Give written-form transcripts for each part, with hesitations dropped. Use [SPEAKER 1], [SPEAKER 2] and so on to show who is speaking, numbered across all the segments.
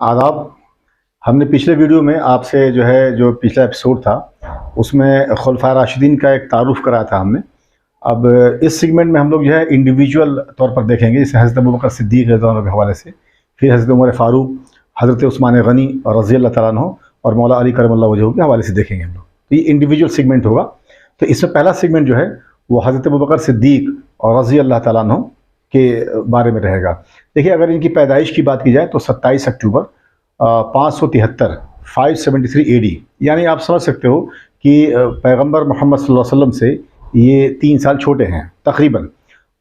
[SPEAKER 1] आदाब। हमने पिछले वीडियो में आपसे जो पिछला एपिसोड था उसमें खुलफाए राशिदीन का एक तारुफ कराया था हमने। अब इस सेगमेंट में हम लोग इंडिविजुअल तौर पर देखेंगे, जैसे हज़रत अबू बकर सिद्दीक़ रज़ी अल्लाह अन्हु के हवाले से, फिर हज़रत उमर फ़ारूक, हज़रत उस्मान गनी और रज़ी अल्लाह तआला अन्हु और मौला अली करमल्लाहु वजहहू के हवाले से देखेंगे हम लोग। तो ये इंडिविजुअल सेगमेंट होगा। तो इसमें पहला सेगमेंट वो हज़रत अबू बकर सिद्दीक़ और रज़ी अल्लाह तआला अन्हु के बारे में रहेगा। देखिए, अगर इनकी पैदाइश की बात की जाए तो 27 अक्टूबर 573 573 AD, यानी आप समझ सकते हो कि पैगंबर मोहम्मद सल्लल्लाहु अलैहि वसल्लम से ये 3 साल छोटे हैं तकरीबन।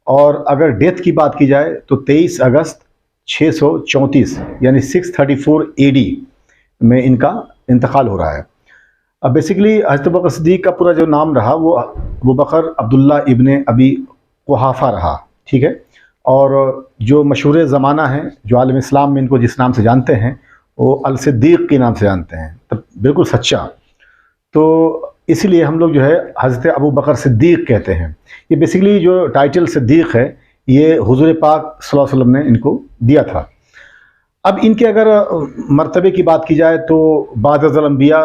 [SPEAKER 1] और अगर डेथ की बात की जाए तो 23 अगस्त 634 यानी 634 AD में इनका इंतकाल हो रहा है। अब बेसिकली हज़रत अबू बकर सिद्दीक़ का पूरा जो नाम रहा वो अबू बकर अब्दुल्ला इब्ने अबी कुहाफ़ा रहा, ठीक है। और जो मशहूर ज़माना है, जो आलम इस्लाम में इनको जिस नाम से जानते हैं वो अल सिद्दीक़ के नाम से जानते हैं, तब बिल्कुल सच्चा। तो इसीलिए हम लोग हज़रत अबू बकर सिद्दीक़ कहते हैं। ये बेसिकली जो टाइटल सिद्दीक़ है ये हुज़ूर पाक सल्लल्लाहु अलैहि वसल्लम ने इनको दिया था। अब इनके अगर मर्तबे की बात की जाए तो बादल अंबिया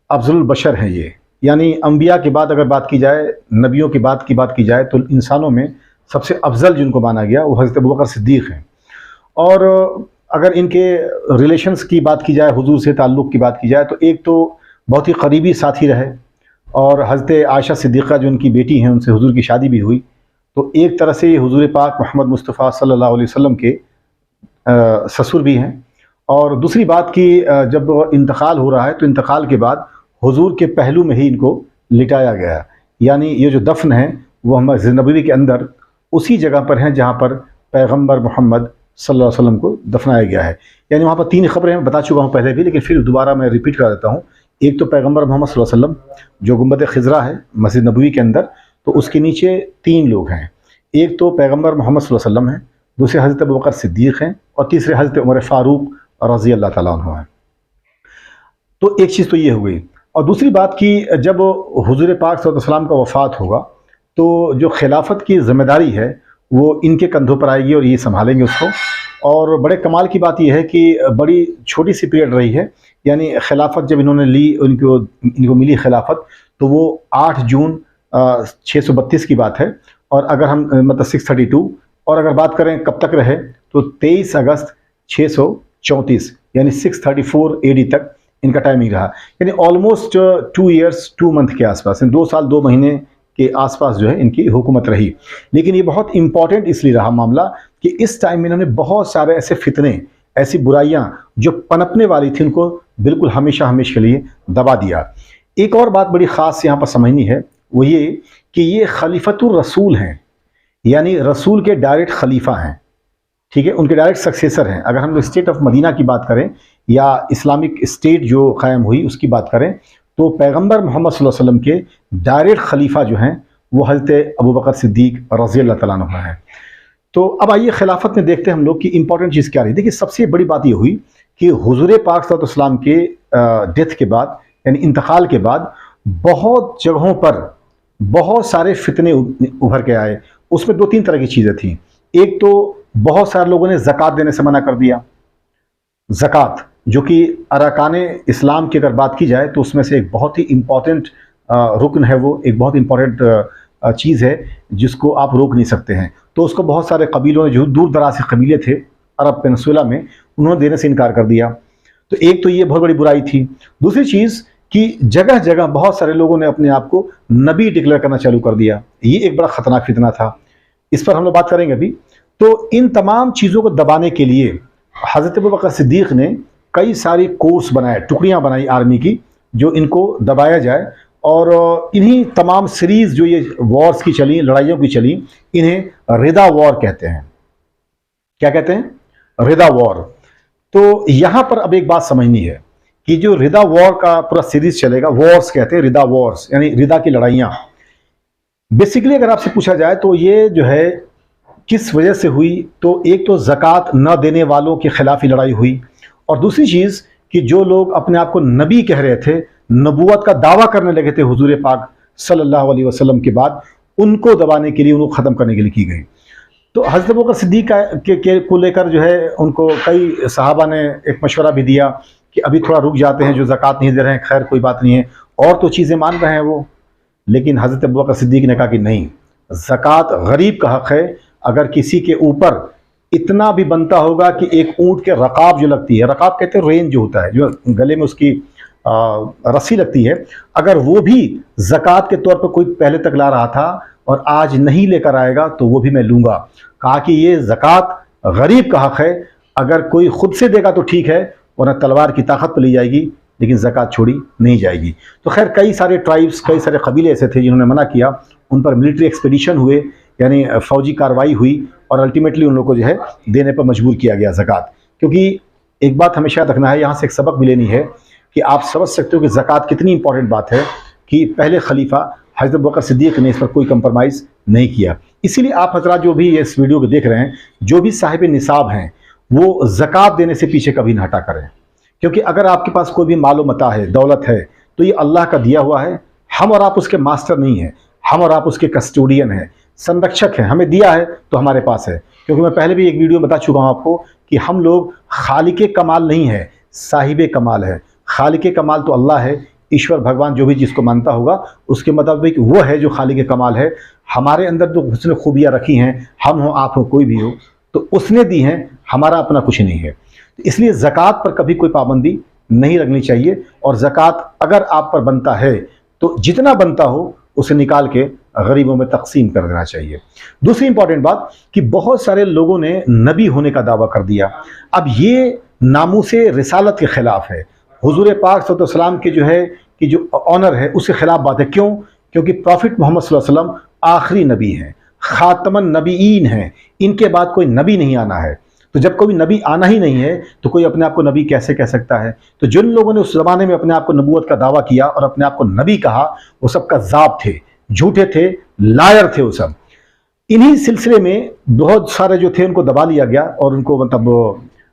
[SPEAKER 1] अफ़ज़लुल बशर हैं ये, यानी अंबिया के बाद अगर बात की जाए, नबियों की बात की जाए तो इंसानों में सबसे अफजल जिनको माना गया वो हज़रत अबू बकर सिद्दीक़ हैं। और अगर इनके रिलेशंस की बात की जाए, हुजूर से ताल्लुक़ की बात की जाए, तो एक तो बहुत ही करीबी साथी रहे, और हज़रत आयशा सिद्दीक़ा जो उनकी बेटी हैं उनसे हुजूर की शादी भी हुई। तो एक तरह से ये हुजूर पाक मोहम्मद मुस्तफ़ा सल्लल्लाहु अलैहि वसल्लम के ससुर भी हैं। और दूसरी बात कि जब इंतकाल हो रहा है तो इंतकाल के बाद हुजूर के पहलू में ही इनको लिटाया गया, यानी ये जो दफन है वो मस्जिद नबवी के अंदर उसी जगह पर हैं जहाँ पर पैगंबर मोहम्मद सल्लल्लाहु अलैहि वसल्लम को दफनाया गया है। यानी वहाँ पर 3 खबरें मैं बता चुका हूँ पहले भी, लेकिन फिर दोबारा मैं रिपीट करा देता हूँ। एक तो पैगंबर मोहम्मद सल्लल्लाहु अलैहि वसल्लम जो गुंबद खिज़रा है मस्जिद नबवी के अंदर, तो उसके नीचे 3 लोग हैं। एक तो पैगंबर मोहम्मद सल्लल्लाहु अलैहि वसल्लम हैं, दूसरे हज़रत अबू बकर सिद्दीक़ हैं, और तीसरे हज़रत उमर फ़ारूक रज़ी अल्लाह तआला अन्हु हैं। तो एक चीज़ तो ये हो गई। और दूसरी बात कि जब हुज़ूर पाक सल्लल्लाहु अलैहि वसल्लम का वफ़ात होगा तो जो खिलाफत की ज़िम्मेदारी है वो इनके कंधों पर आएगी और ये संभालेंगे उसको। और बड़े कमाल की बात यह है कि बड़ी छोटी सी पीरियड रही है, यानी खिलाफत जब इन्होंने ली, इनको मिली खिलाफत, तो वो 8 जून 632 की बात है। और अगर हम मतलब 632, और अगर बात करें कब तक रहे तो 23 अगस्त 634 यानी 634 AD तक इनका टाइमिंग रहा। यानी ऑलमोस्ट 2 ईयर्स 2 मंथ के आसपास, 2 साल 2 महीने के आसपास इनकी हुकूमत रही। लेकिन ये बहुत इंपॉर्टेंट इसलिए रहा मामला कि इस टाइम में इन्होंने बहुत सारे ऐसे फितने, ऐसी बुराइयां जो पनपने वाली थी, उनको बिल्कुल हमेशा हमेशा के लिए दबा दिया। एक और बात बड़ी ख़ास यहाँ पर समझनी है, वो ये कि ये खलीफतुर रसूल हैं, यानी रसूल के डायरेक्ट खलीफा हैं, ठीक है, उनके डायरेक्ट सक्सेसर हैं। अगर हम लोग स्टेट ऑफ मदीना की बात करें या इस्लामिक स्टेट जो कायम हुई उसकी बात करें, तो पैगंबर मोहम्मद सल्लल्लाहु अलैहि वसल्लम के डायरेक्ट खलीफा जो हैं वो हज़रत अबू बकर सिद्दीक़ रज़ी अल्लाह तआला अन्हु हैं। तो अब आइए खिलाफत में देखते हैं हम लोग कि इंपॉर्टेंट चीज़ क्या रही। देखिए, सबसे बड़ी बात ये हुई कि हुज़ूर पाक सल्लल्लाहु अलैहि वसल्लम के डेथ के बाद, यानी इंतकाल के बाद, बहुत जगहों पर बहुत सारे फितने उभर के आए। उसमें 2-3 तरह की चीज़ें थी। एक तो बहुत सारे लोगों ने ज़कात देने से मना कर दिया। ज़कात जो कि अरकान इस्लाम की अगर बात की जाए तो उसमें से एक बहुत ही इम्पॉर्टेंट रुकन है, वो एक बहुत इम्पॉर्टेंट चीज़ है जिसको आप रोक नहीं सकते हैं। तो उसको बहुत सारे कबीलों ने, जो दूर दराज के कबीले थे अरब पेनिनसुला में, उन्होंने देने से इनकार कर दिया। तो एक तो ये बहुत बड़ी बुराई थी। दूसरी चीज़ कि जगह जगह बहुत सारे लोगों ने अपने आप को नबी डिक्लेयर करना चालू कर दिया। ये एक बड़ा ख़तरनाक फितना था, इस पर हम लोग बात करेंगे अभी। तो इन तमाम चीज़ों को दबाने के लिए हज़रत अबू बकर सिद्दीक़ ने कई सारी कोर्स बनाए, टुकड़ियाँ बनाई आर्मी की, जो इनको दबाया जाए। और इन्हीं तमाम सीरीज़ जो ये वॉर्स की चली, लड़ाइयों की चली, इन्हें रिदा वॉर कहते हैं। क्या कहते हैं? रिदा वॉर। तो यहाँ पर अब एक बात समझनी है कि जो रिदा वॉर का पूरा सीरीज चलेगा, वॉर्स कहते हैं, रिदा वॉर्स यानी रिदा की लड़ाइयाँ। बेसिकली अगर आपसे पूछा जाए तो ये किस वजह से हुई, तो एक तो ज़कात न देने वालों के खिलाफ ही लड़ाई हुई, और दूसरी चीज़ कि जो लोग अपने आप को नबी कह रहे थे, नबूवत का दावा करने लगे थे हुजूर पाक सल्लल्लाहु अलैहि वसल्लम के बाद, उनको दबाने के लिए, उनको ख़त्म करने के लिए की गई। तो हज़रत अबू बकर सिद्दीक़ को लेकर जो है उनको कई सहाबा ने एक मशवरा भी दिया कि अभी थोड़ा रुक जाते हैं, जो ज़कात नहीं दे रहे हैं, खैर कोई बात नहीं है, और तो चीज़ें मान रहे हैं वो। लेकिन हज़रत अबू बकर सिद्दीक़ ने कहा कि नहीं, ज़कात गरीब का हक़ है। अगर किसी के ऊपर इतना भी बनता होगा कि एक ऊँट के रकाब जो लगती है, रकाब कहते हैं रेन जो होता है, जो गले में उसकी रस्सी लगती है, अगर वो भी ज़कात के तौर पर कोई पहले तक ला रहा था और आज नहीं लेकर आएगा तो वो भी मैं लूँगा। कहा कि ये ज़कात गरीब का हक़ है, अगर कोई ख़ुद से देगा तो ठीक है, वरना तलवार की ताकत पर ली जाएगी, लेकिन ज़कात छोड़ी नहीं जाएगी। तो खैर कई सारे ट्राइब्स, कई सारे कबीले ऐसे थे जिन्होंने मना किया, उन पर मिलिट्री एक्सपीडिशन हुए, यानी फ़ौजी कार्रवाई हुई, और अल्टीमेटली उन लोगों को जो है देने पर मजबूर किया गया ज़कात। क्योंकि एक बात हमेशा रखना है, यहाँ से एक सबक भी लेनी है कि आप समझ सकते हो कि ज़कात कितनी इंपॉर्टेंट बात है कि पहले खलीफा हज़रत अबू बकर सिद्दीक़ ने इस पर कोई कंप्रोमाइज़ नहीं किया। इसीलिए आप हज़रात जो भी इस वीडियो को देख रहे हैं, जो भी साहिब निसाब हैं, वो ज़कात देने से पीछे कभी ना हटा करें। क्योंकि अगर आपके पास कोई भी मालो मता है, दौलत है, तो ये अल्लाह का दिया हुआ है। हम और आप उसके मास्टर नहीं हैं, हम और आप उसके कस्टोडियन हैं, संरक्षक हैं। हमें दिया है तो हमारे पास है। क्योंकि मैं पहले भी एक वीडियो बता चुका हूँ आपको कि हम लोग खालिके कमाल नहीं है, साहिबे कमाल है। खालिके कमाल तो अल्लाह है, ईश्वर भगवान, जो भी जिसको मानता होगा उसके मुताबिक वो है जो खालिके कमाल है। हमारे अंदर जो हुस्न खूबियाँ रखी हैं, हम हो, आप हो, कोई भी हो, तो उसने दी हैं, हमारा अपना कुछ नहीं है। इसलिए ज़कात पर कभी कोई पाबंदी नहीं लगनी चाहिए, और ज़कात अगर आप पर बनता है तो जितना बनता हो उसे निकाल के गरीबों में तकसीम कर देना चाहिए। दूसरी इंपॉर्टेंट बात कि बहुत सारे लोगों ने नबी होने का दावा कर दिया। अब ये नामूसे रिसालत के ख़िलाफ़ है, हुज़ूर पाक सल्लल्लाहु अलैहि वसल्लम के जो है कि जो ऑनर है उसके ख़िलाफ़ बात है। क्यों? क्योंकि प्रॉफिट मोहम्मद सल्लल्लाहु अलैहि वसल्लम आखिरी नबी हैं, ख़ातमन नबीयीन हैं, इनके बाद कोई नबी नहीं आना है। तो जब कोई नबी आना ही नहीं है तो कोई अपने आप को नबी कैसे कह सकता है? तो जिन लोगों ने उस ज़माने में अपने आप को नबूवत का दावा किया और अपने आप को नबी कहा, वो सब कज़्ज़ाब थे, झूठे थे, लायर थे वो सब। इन्हीं सिलसिले में बहुत सारे जो थे उनको दबा लिया गया और उनको मतलब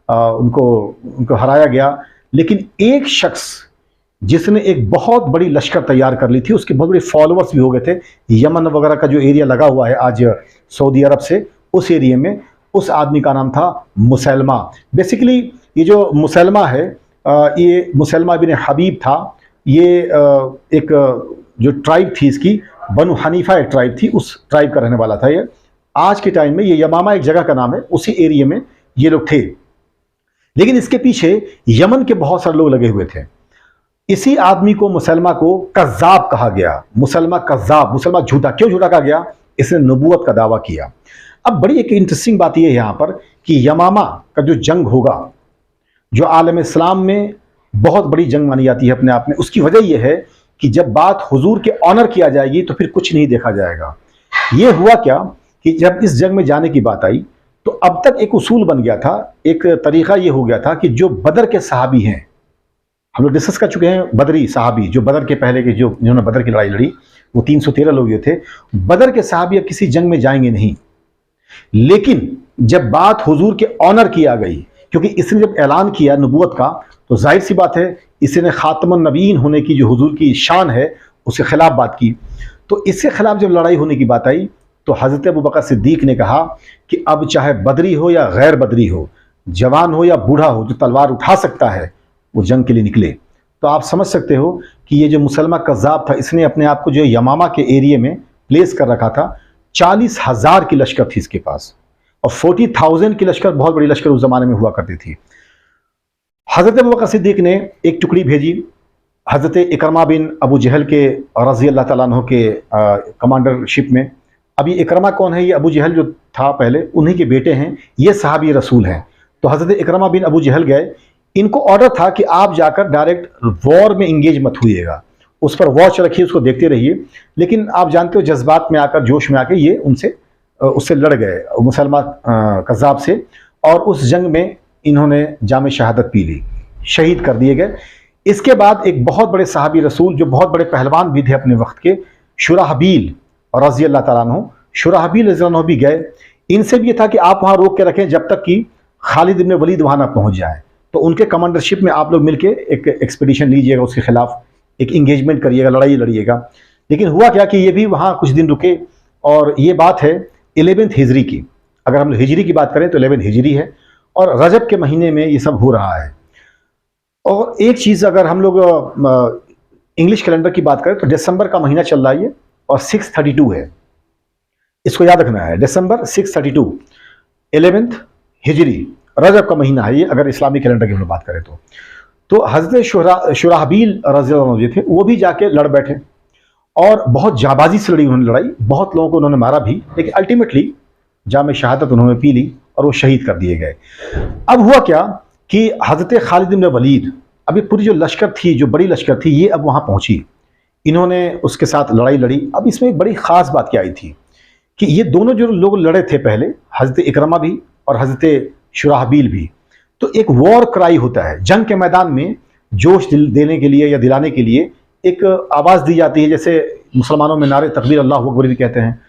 [SPEAKER 1] उनको हराया गया। लेकिन एक शख्स जिसने एक बहुत बड़ी लश्कर तैयार कर ली थी, उसके बहुत बड़े फॉलोअर्स भी हो गए थे। यमन वगैरह का जो एरिया लगा हुआ है आज सऊदी अरब से, उस एरिया में उस आदमी का नाम था मुसैलमा। बेसिकली ये जो मुसैलमा है, ये मुसैलमा बिन हबीब था। ये एक जो ट्राइब थी इसकी, बनु हनीफा एक ट्राइब थी, उस ट्राइब का रहने वाला था ये। आज के टाइम में ये यमामा एक जगह का नाम है, उसी एरिया में ये लोग थे। लेकिन इसके पीछे यमन के बहुत सारे लोग लगे हुए थे। इसी आदमी को, मुसलमा को, कज़्ज़ाब कहा गया। मुसलमा कज़्ज़ाब, मुसलमा झूठा। क्यों झूठा कहा गया? इसने नबूवत का दावा किया। अब बड़ी एक इंटरेस्टिंग बात यह है यहाँ पर कि यमामा का जो जंग होगा, जो आलम इस्लाम में बहुत बड़ी जंग मानी जाती है अपने आप में, उसकी वजह यह है कि जब बात हुजूर के ऑनर किया जाएगी तो फिर कुछ नहीं देखा जाएगा। ये हुआ क्या कि जब इस जंग में जाने की बात आई तो अब तक एक उसूल बन गया था, एक तरीका ये हो गया था कि जो बदर के सहाबी हैं, हम लोग डिस्कस कर चुके हैं, बदरी सहाबी जो बदर के पहले के, जो जिन्होंने बदर की लड़ाई लड़ी, वो 313 लोग ये थे। बदर के सहाबी अब किसी जंग में जाएंगे नहीं। लेकिन जब बात हुजूर के ऑनर की आ गई, क्योंकि इसने जब ऐलान किया नबूवत का, तो जाहिर सी बात है इसने खातमुन नबीयीन होने की जो हुजूर की शान है उसके खिलाफ बात की। तो इसके खिलाफ जब लड़ाई होने की बात आई तो हज़रत अबू बकर सिद्दीक़ ने कहा कि अब चाहे बदरी हो या गैर बदरी हो, जवान हो या बूढ़ा हो, जो तलवार उठा सकता है वो जंग के लिए निकले। तो आप समझ सकते हो कि ये जो मुसलमा कज़्ज़ाब था, इसने अपने आप को जो यमामा के एरिया में प्लेस कर रखा था। 40,000 की लश्कर थी इसके पास, और 40,000 की लश्कर बहुत बड़ी लश्कर उस जमाने में हुआ करती थी। हज़रत अबू बकर सिद्दीक़ ने एक टुकड़ी भेजी हज़रत इकरमा बिन अबू जहल के रज़ी अल्लाह तआला अन्हु के कमांडरशिप में। अभी इकरमा कौन है? ये अबू जहल जो था पहले, उन्हीं के बेटे हैं, ये सहाबी रसूल हैं। तो हज़रत इकरमा बिन अबू जहल गए, इनको ऑर्डर था कि आप जाकर डायरेक्ट वॉर में इंगेज मत हुइएगा, उस पर वॉच रखिए, उसको देखते रहिए। लेकिन आप जानते हो जज्बात में आकर, जोश में आकर ये उससे लड़ गए, मुसलमा कज़्ज़ाब से, और उस जंग में इन्होंने जाम शहादत पी ली, शहीद कर दिए गए। इसके बाद एक बहुत बड़े सहाबी रसूल जो बहुत बड़े पहलवान भी थे अपने वक्त के, शुराहबील रज़ी अल्लाह तआला अन्हु, शुराहबील रज़ी अल्लाह अन्हु भी गए। इनसे भी ये था कि आप वहाँ रोक के रखें जब तक कि खालिद इब्न वलीद वहाँ ना पहुँच जाए। तो उनके कमांडरशिप में आप लोग मिलके एक एक्सपीडिशन लीजिएगा, उसके खिलाफ एक इंगेजमेंट करिएगा, लड़ाई लड़िएगा। लेकिन हुआ क्या कि ये भी वहाँ कुछ दिन रुके, और ये बात है 11th हिजरी की। अगर हम हिजरी की बात करें तो 11 हिजरी है, और रजब के महीने में ये सब हो रहा है। और एक चीज़ अगर हम लोग इंग्लिश कैलेंडर की बात करें तो दिसंबर का महीना चल रहा है और 632 है, इसको याद रखना है। दिसंबर 632, 11th हिजरी, रजब का महीना है ये, अगर इस्लामी कैलेंडर की हम बात करें तो हज़रत शुराहबील रज़ियल्लाहु अन्हु थे, वो भी जाके लड़ बैठे और बहुत जाबाजी से लड़ी उन्होंने लड़ाई, बहुत लोगों को उन्होंने मारा भी, लेकिन अल्टीमेटली जाम शहादत उन्होंने पी ली और वो शहीद कर दिए गए। अब हुआ क्या कि हज़रत खालिद इब्न वलीद, अभी पूरी जो लश्कर थी, जो बड़ी लश्कर थी, ये अब वहाँ पहुँची, इन्होंने उसके साथ लड़ाई लड़ी। अब इसमें एक बड़ी ख़ास बात क्या आई थी कि ये दोनों जो लोग लड़े थे पहले, हज़रत इकरमा भी और हज़रत शुराहबील भी, तो एक वॉर क्राई होता है, जंग के मैदान में जोश देने के लिए या दिलाने के लिए एक आवाज़ दी जाती है, जैसे मुसलमानों में नारे तकबीर अल्लाह अकबर भी कहते हैं।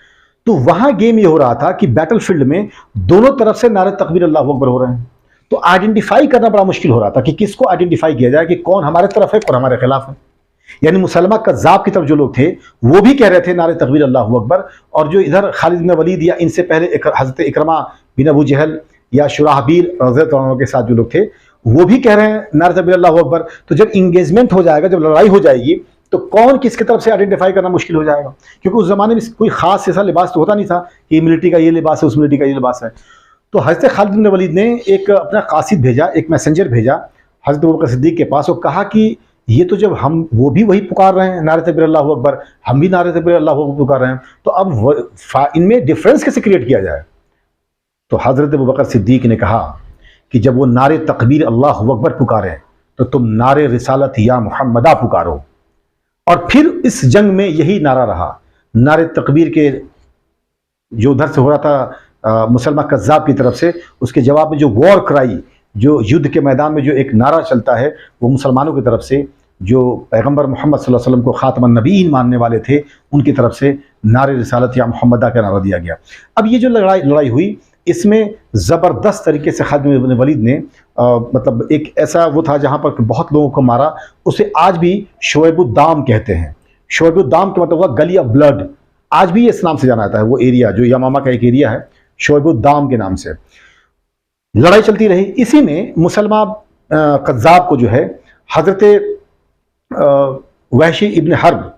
[SPEAKER 1] तो वहाँ गेम ये हो रहा था कि बैटलफील्ड में दोनों तरफ से नारे तकबीर अल्लाह अकबर हो रहे हैं, तो आइडेंटिफाई करना बड़ा मुश्किल हो रहा था कि किसको आइडेंटिफाई किया जाए कि कौन हमारे तरफ है कौन हमारे खिलाफ है। यानी मुसलमान कज़्ज़ाब की तरफ जो लोग थे वो भी कह रहे थे नारे तकबीर अल्लाहु अकबर, और जो इधर खालिद बिन वलीद या इनसे पहले हज़रत इकरमा बिन अबू जहल या शुराहबील रज़ियल्लाहु अन्हु के साथ जो लोग थे वो भी कह रहे हैं नारे तकबीर अल्लाहु अकबर। तो जब इंगेजमेंट हो जाएगा, जब लड़ाई हो जाएगी, तो कौन किसकी तरफ से आइडेंटिफाई करना मुश्किल हो जाएगा, क्योंकि उस ज़माने में कोई ख़ास ऐसा लिबास तो होता नहीं था कि मिलिट्री का ये लिबास है, उस मिलिट्री का ये लिबास है। तो हज़रत खालिद बिन वलीद ने एक अपना कासिद भेजा, एक मैसेंजर भेजा हज़रत अबू बकर सिद्दीक़ के पास, और कहा कि ये तो जब हम वो भी वही पुकार रहे हैं नारे तकबीर अल्लाहु अकबर, हम भी नारे तकबीर अल्लाहु अकबर पुकार रहे हैं, तो अब इनमें डिफरेंस कैसे क्रिएट किया जाए। तो हज़रत अबू बकर सिद्दीक़ ने कहा कि जब वो नारे तकबीर अल्लाहु अकबर पुकारें तो तुम नारे रिसालत या मुहम्मदा पुकारो। और फिर इस जंग में यही नारा रहा, नारे तकबीर के जो उधर से हो रहा था मुसलमान कज़्ज़ाब की तरफ से, उसके जवाब में जो वॉर क्राई, जो युद्ध के मैदान में जो एक नारा चलता है, वो मुसलमानों की तरफ से जो पैगंबर मोहम्मद सल्लल्लाहु अलैहि वसल्लम को ख़ातमुन नबीय्यीन मानने वाले थे, उनकी तरफ से नारे रिसालत या मुहम्मदा का नारा दिया गया। अब ये जो लड़ाई हुई, इसमें ज़बरदस्त तरीके से खालिद बिन वलीद ने मतलब एक ऐसा वो था जहाँ पर बहुत लोगों को मारा, उसे आज भी शोएबुद्दाम कहते हैं। शोएबुद्दाम का मतलब हुआ गली ऑफ ब्लड, आज भी इस नाम से जाना जाता है वो एरिया, जो यमामा का एक एरिया है शोएबुद्दाम के नाम से। लड़ाई चलती रही, इसी में मुसलमान कज़्ज़ाब को जो है हज़रत वहशी इब्न हर्ब,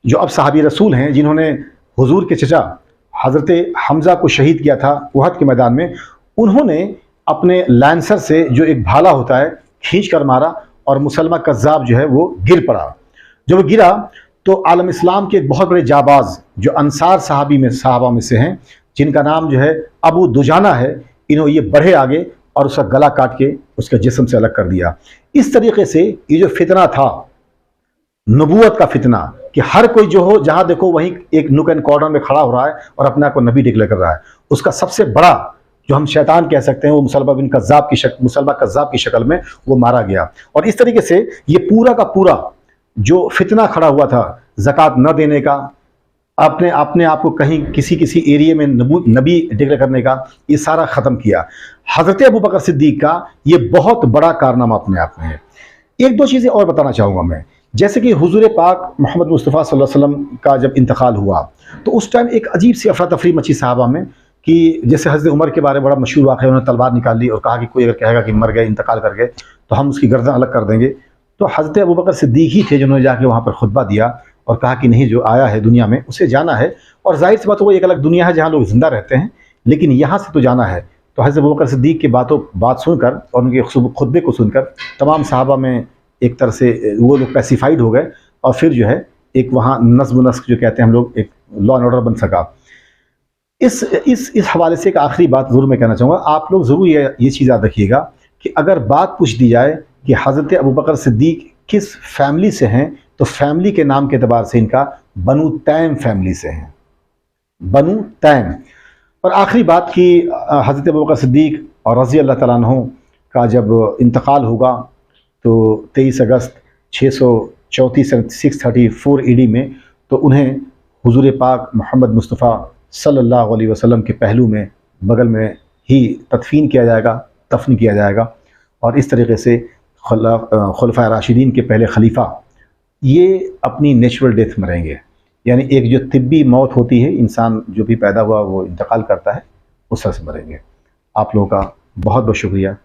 [SPEAKER 1] जो अब सहाबी रसूल हैं, जिन्होंने हुजूर के चचा हज़रत हमज़ा को शहीद किया था उहद के मैदान में, उन्होंने अपने लैंसर से जो एक भाला होता है खींच कर मारा और मुसलमान कज़्ज़ाब जो है वो गिर पड़ा। जब वो गिरा तो आलम इस्लाम के एक बहुत बड़े जाबाज जो अंसार साहबा में से हैं, जिनका नाम जो है अबू दुजाना है, इन्होंने ये बढ़े आगे और उसका गला काट के उसके जिस्म से अलग कर दिया। इस तरीके से ये जो फितना था, नबूवत का फितना, कि हर कोई जो हो जहां देखो वहीं एक नुक एंड कॉर्नर में खड़ा हो रहा है और अपने आप को नबी डिक्लेयर कर रहा है, उसका सबसे बड़ा जो हम शैतान कह सकते हैं वो मुसलमान कज़्ज़ाब की शक्ल में वो मारा गया। और इस तरीके से ये पूरा का पूरा जो फितना खड़ा हुआ था ज़कात न देने का, अपने आप को कहीं किसी एरिया में नबी डिक्लेयर करने का, ये सारा ख़त्म किया। हज़रत अबू बकर सिद्दीक़ का ये बहुत बड़ा कारनामा अपने आप में है। एक दो चीज़ें और बताना चाहूँगा मैं, जैसे कि हुजूर पाक मोहम्मद मुस्तफ़ा सल्लल्लाहु अलैहि वसल्लम का जब इंतकाल हुआ तो उस टाइम एक अजीब सी अफरा तफरी मची साहबा में, कि जैसे हज़रत उमर के बारे में बड़ा मशहूर वाक़या, उन्होंने तलवार निकाल ली और कहा कि कोई अगर कहेगा कि मर गए, इंतकाल कर गए, तो हम उसकी गर्दन अलग कर देंगे। तो हज़रत अबू बकर सिद्दीक़ ही थे जिन्होंने जाके वहाँ पर खुतबा दिया और कहा कि नहीं, जो आया है दुनिया में उसे जाना है, और जाहिर सी बात वो एक अलग दुनिया है जहाँ लोग ज़िंदा रहते हैं, लेकिन यहाँ से तो जाना है। तो हज़रत अबू बकर सिद्दीक़ की बात सुनकर और उनके खुतबे को सुनकर तमाम साहबा में एक तरह से वो लोग पैसिफाइड हो गए, और फिर जो है एक वहाँ नज़्म नस्क जो कहते हैं हम लोग, एक लॉ एंड ऑर्डर बन सका। इस हवाले से एक आखिरी बात ज़रूर मैं कहना चाहूँगा, आप लोग ज़रूर ये चीज़ याद रखिएगा कि अगर बात पूछ दी जाए कि हज़रत अबू बकर सिद्दीक़ किस फैमिली से हैं, तो फैमिली के नाम के अतबार से इनका बनु तैम फैमिली से हैं, बनु तैम। और आखिरी बात कि हज़रत अबू बकर सिद्दीक़ और रज़ी अल्लाह तआला अन्हु का जब इंतकाल होगा तो 23 अगस्त 634 634 ईडी में, तो उन्हें हुजूर पाक मोहम्मद मुस्तफ़ा सल्लल्लाहु अलैहि वसल्लम के पहलू में बगल में ही तदफीन किया जाएगा, दफन किया जाएगा। और इस तरीके से खुलफाए राशिदीन के पहले खलीफा ये अपनी नेचुरल डेथ मरेंगे, यानी एक जो तिब्बी मौत होती है, इंसान जो भी पैदा हुआ वो इंतकाल करता है, उस तरह से मरेंगे। आप लोगों का बहुत बहुत शुक्रिया।